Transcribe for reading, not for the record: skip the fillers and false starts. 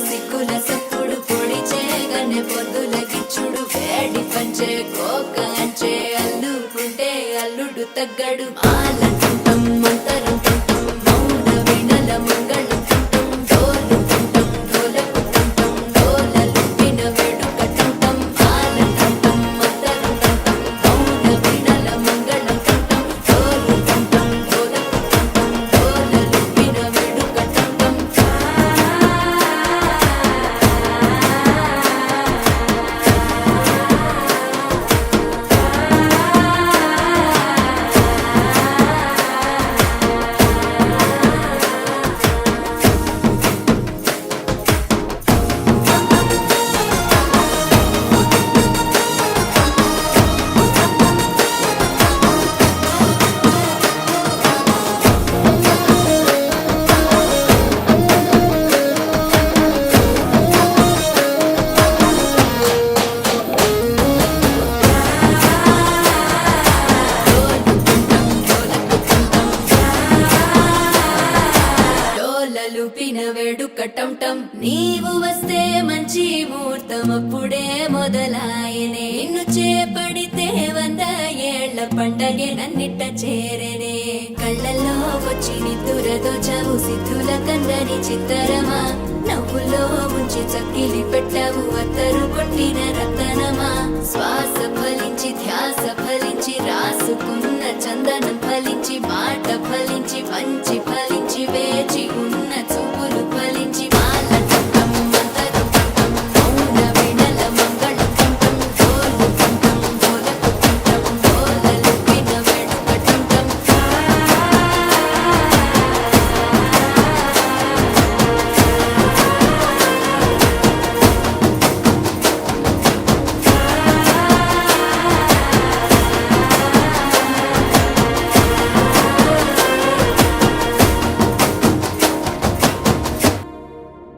సిక్కుల సప్పుడు పొడి చేయగానే పొద్దుల గిచ్చుడు వేడి పంచే కోక అంచే అల్లుకుంటే అల్లుడు తగ్గడు మాలంటుంటాం మంతరం తుంటాం మౌన వినల మంగళం తుంటాం డోలు తుంటాం డోలకు తుంటాం డోలలు విన వేడుక తుంటాం మాలంటుంటాం మంతరం తుంటాం మౌన వినల మంగళం తుంటాం డోలు తుంటాం డోలకు తుంటాం డోలలు విన వేడుక తుంటాం డోలలుపిన వేడుక టంటం నీవు వస్తే మంచి ముహూర్తం అప్పుడే మొదలాయనే నిన్ను చేపడితే 100 ఏళ్ల పండగే నన్నిట్ట చేరనే కళ్ళల్లో వచ్చి నిద్దురదోచావు సిద్ధుల కందని చిత్తరమా నవ్వులో ముంచి చక్కిలి పెట్టావు అత్తరు కొట్టిన రతనమా శ్వాస ఫలించి ధ్యాస ఫలించి రాసుకున్న చందనం ఫలించి మాట ఫలించి మంచి